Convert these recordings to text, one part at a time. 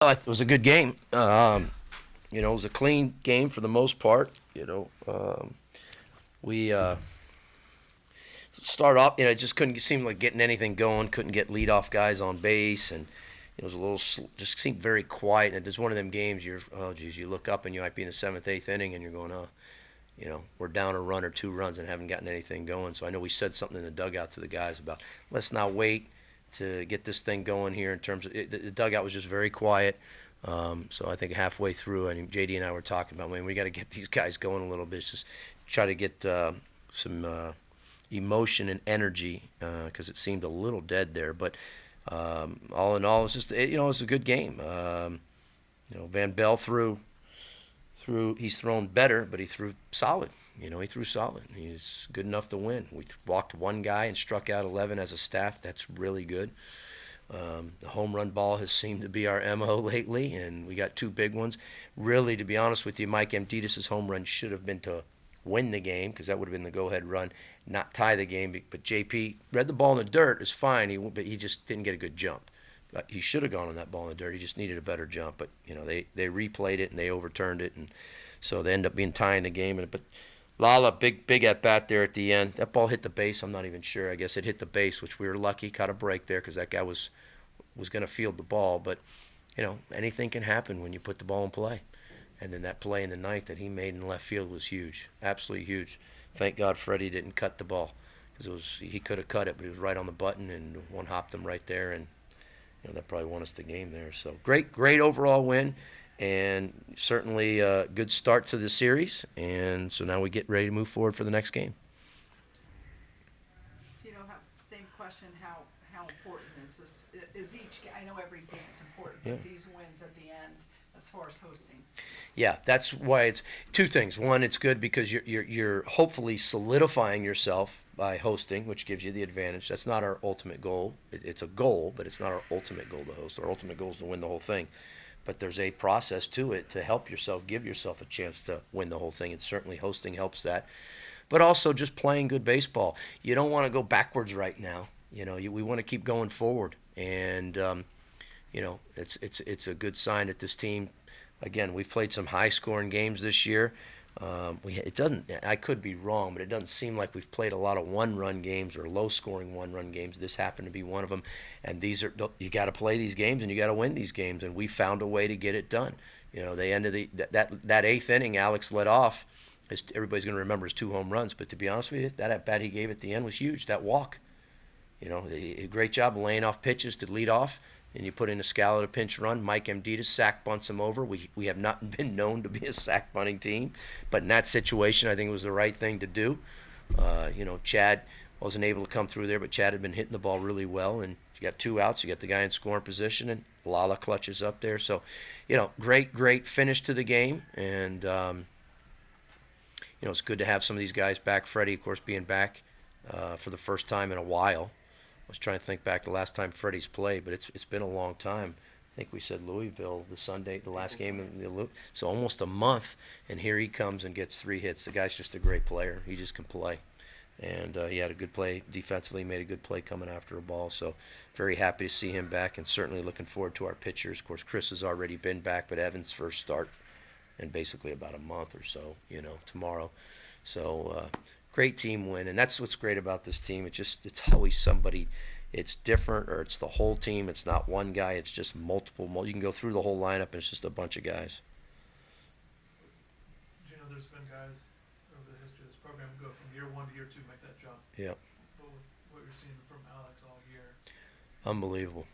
It was a good game. It was a clean game for the most part. We start off, just couldn't seem like getting anything going. Couldn't get leadoff guys on base, and it was a little just seemed very quiet. And it's one of them games. You look up and you might be in the seventh, eighth inning, and you're going, we're down a run or two runs and haven't gotten anything going. So I know we said something in the dugout to the guys about let's not wait to get this thing going here. In terms of the dugout was just very quiet. So I think halfway through, and JD and I were talking about, man, we got to get these guys going a little bit. Just try to get some emotion and energy because it seemed a little dead there. But all in all, it's just it was a good game. Van Bell threw. He's thrown better, but he threw solid. He threw solid. He's good enough to win. We walked one guy and struck out 11 as a staff. That's really good. The home run ball has seemed to be our MO lately, and we got two big ones. Really, to be honest with you, Mike Emdidas' home run should have been to win the game because that would have been the go-ahead run, not tie the game. But JP read the ball in the dirt is fine, but he just didn't get a good jump. He should have gone on that ball in the dirt. He just needed a better jump. But they replayed it and they overturned it, and so they end up being tying the game. But Lala, big at bat there at the end. That ball hit the base. I'm not even sure. I guess it hit the base, which we were lucky. Caught a break there because that guy was going to field the ball. But anything can happen when you put the ball in play. And then that play in the ninth that he made in left field was huge, absolutely huge. Thank God Freddie didn't cut the ball because he could have cut it, but he was right on the button and one hopped him right there, and that probably won us the game there. So great overall win, and certainly a good start to the series. And so now we get ready to move forward for the next game. Same question. How important is this? Is each? I know every game is important, Yeah. but these wins at the end, as far as hosting. Yeah, that's why it's two things. One, it's good because you're hopefully solidifying yourself by hosting, which gives you the advantage. That's not our ultimate goal. It's a goal, but it's not our ultimate goal to host. Our ultimate goal is to win the whole thing. But there's a process to it to help yourself, give yourself a chance to win the whole thing. And certainly hosting helps that. But also just playing good baseball. You don't want to go backwards right now. We want to keep going forward. And it's a good sign that this team. Again, we've played some high-scoring games this year. It doesn't. I could be wrong, but it doesn't seem like we've played a lot of one-run games or low-scoring one-run games. This happened to be one of them, and you got to play these games and you got to win these games, and we found a way to get it done. They ended that eighth inning. Alex led off. Everybody's going to remember his two home runs, but to be honest with you, that at bat he gave at the end was huge. That walk. A great job of laying off pitches to lead off, and you put in a Scala to pinch run. Mike Emdidas sack bunts him over. We have not been known to be a sack bunting team, but in that situation, I think it was the right thing to do. Chad wasn't able to come through there, but Chad had been hitting the ball really well, and you got two outs. You got the guy in scoring position, and Lala clutches up there. So, great finish to the game, and it's good to have some of these guys back. Freddie, of course, being back for the first time in a while. I was trying to think back the last time Freddie's played, but it's been a long time. I think we said Louisville the last game in the so almost a month, and here he comes and gets 3 hits. The guy's just a great player. He just can play, and he had a good play defensively. Made a good play coming after a ball. So very happy to see him back, and certainly looking forward to our pitchers. Of course, Chris has already been back, but Evan's first start in basically about a month or so. Tomorrow. So. Great team win, and that's what's great about this team. It's always somebody. It's different, or it's the whole team. It's not one guy. It's just multiple. You can go through the whole lineup, and it's just a bunch of guys. Gino, there's been guys over the history of this program who go from year 1 to year 2, make that jump. Yeah. But with what you're seeing from Alex all year, Unbelievable.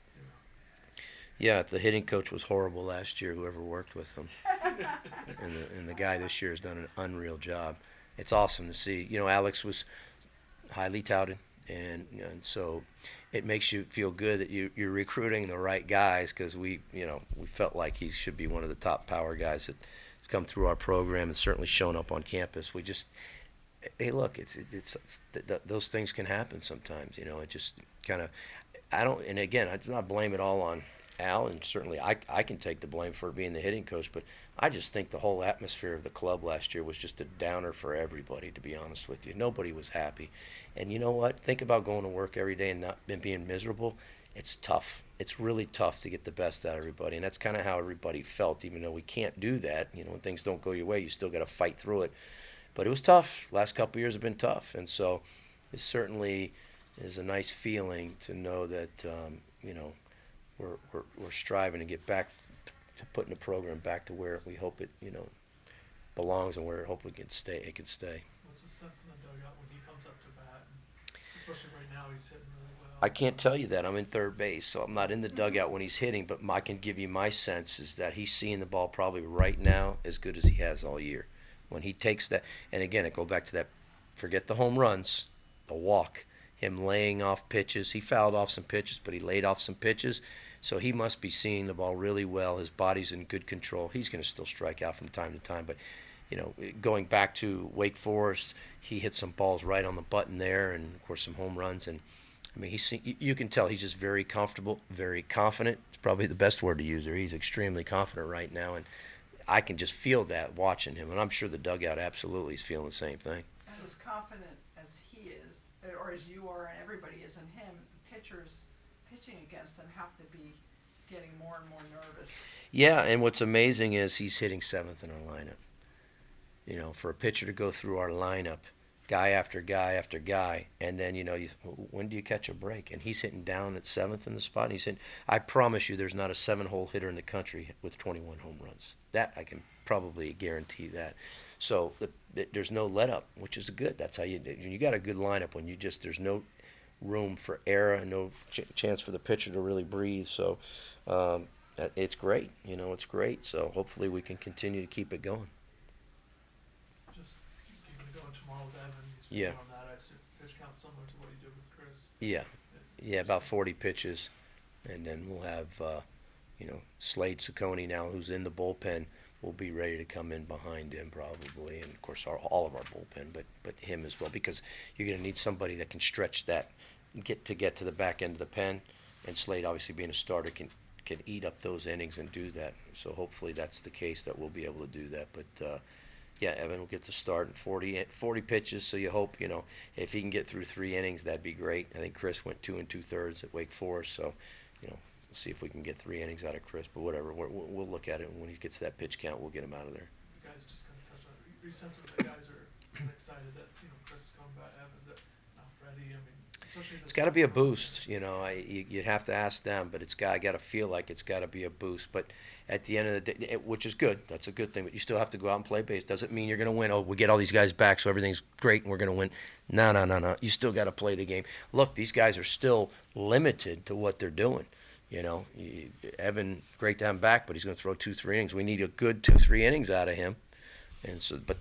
Yeah, the hitting coach was horrible last year. Whoever worked with him, and the guy this year has done an unreal job. It's awesome to see. Alex was highly touted, and so it makes you feel good that you're recruiting the right guys because we felt like he should be one of the top power guys that's come through our program and certainly shown up on campus. We just, hey, look, those things can happen sometimes. It just kind of, and again, I do not blame it all on Al, and certainly I can take the blame for being the hitting coach, but I just think the whole atmosphere of the club last year was just a downer for everybody, to be honest with you. Nobody was happy. And you know what? Think about going to work every day and being miserable. It's tough. it's really tough to get the best out of everybody, and that's kind of how everybody felt. Even though we can't do that, when things don't go your way, you still got to fight through it. But it was tough. Last couple of years have been tough, and so it certainly is a nice feeling to know that we're striving to get back to putting the program back to where we hope it belongs and where we hope it can stay. What's the sense in the dugout when he comes up to bat? And especially right now, he's hitting really well. I can't tell you that. I'm in third base, so I'm not in the dugout when he's hitting, but I can give you my sense is that he's seeing the ball probably right now as good as he has all year. When he takes that, and again, it goes back to that, forget the home runs, the walk, him laying off pitches. He fouled off some pitches, but he laid off some pitches. So he must be seeing the ball really well. His body's in good control. He's going to still strike out from time to time, but going back to Wake Forest, he hit some balls right on the button there, and of course some home runs. And I mean, you can tell he's just very comfortable, very confident. It's probably the best word to use there. He's extremely confident right now, and I can just feel that watching him, and I'm sure the dugout absolutely is feeling the same thing. And as confident as he is, or as you are, and everybody is in him, pitchers pitching against him have to be getting more and more nervous. Yeah, and what's amazing is he's hitting seventh in our lineup. For a pitcher to go through our lineup, guy after guy after guy, and then when do you catch a break? And he's hitting down at seventh in the spot. And he's hitting. I promise you, there's not a 7-hole hitter in the country with 21 home runs. That I can probably guarantee that. So there's no let up, which is good. That's how you got a good lineup when there's no room for error and no chance for the pitcher to really breathe. So it's great. It's great. So hopefully we can continue to keep it going. Just keeping it going tomorrow with Evan. He's Yeah. on that. I see pitch count similar to what you did with Chris. Yeah, about 40 pitches, and then we'll have Slade Ciccone now, who's in the bullpen, will be ready to come in behind him probably, and of course all of our bullpen, but him as well, because you're going to need somebody that can stretch that, get to the back end of the pen, and Slade, obviously being a starter, can eat up those innings and do that. So hopefully that's the case, that we'll be able to do that. But yeah, Evan will get to start in 40 pitches, so you hope, if he can get through 3 innings, that'd be great. I think Chris went 2 2/3 at Wake Forest, so we'll see if we can get 3 innings out of Chris. But whatever, we'll look at it, and when he gets to that pitch count, we'll get him out of there. You guys just kind of touched on it. Are you sensing that guys are kind of excited that Chris is coming back, Evan, that now Freddie? I mean, especially It's got to be a boost, you'd have to ask them, but I got to feel like it's got to be a boost. But at the end of the day, which is good, that's a good thing, but you still have to go out and play base. Doesn't mean you're going to win. Oh, we get all these guys back, so everything's great and we're going to win. No. You still got to play the game. Look, these guys are still limited to what they're doing. Evan, great to have him back, but he's going to throw 2-3 innings. We need a good 2-3 innings out of him, and so, but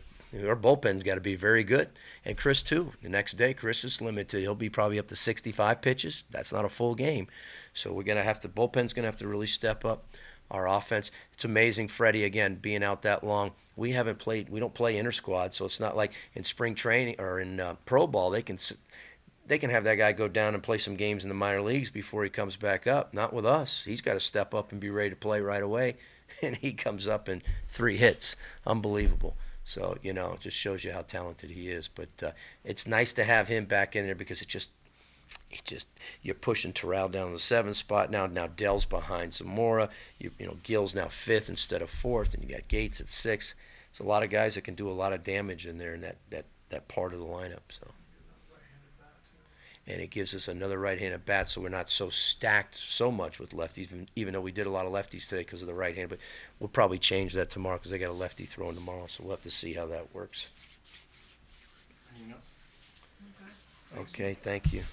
our bullpen's got to be very good. And Chris, too. The next day, Chris is limited. He'll be probably up to 65 pitches. That's not a full game. So we're going to have to, bullpen's going to have to really step up. Our offense, it's amazing, Freddie, again, being out that long. We don't play inter-squad, so it's not like in spring training or in pro ball, they can have that guy go down and play some games in the minor leagues before he comes back up. Not with us. He's got to step up and be ready to play right away, and he comes up in 3 hits. Unbelievable. So, it just shows you how talented he is. But it's nice to have him back in there because you're pushing Terrell down to the 7th spot now. Now Dell's behind Zamora. Gill's now 5th instead of 4th, and you got Gates at 6th. So a lot of guys that can do a lot of damage in there in that part of the lineup. So. And it gives us another right-handed bat, so we're not so stacked so much with lefties, even though we did a lot of lefties today because of the right hand. But we'll probably change that tomorrow because they got a lefty throwing tomorrow, so we'll have to see how that works. Anything else? Okay, thank you.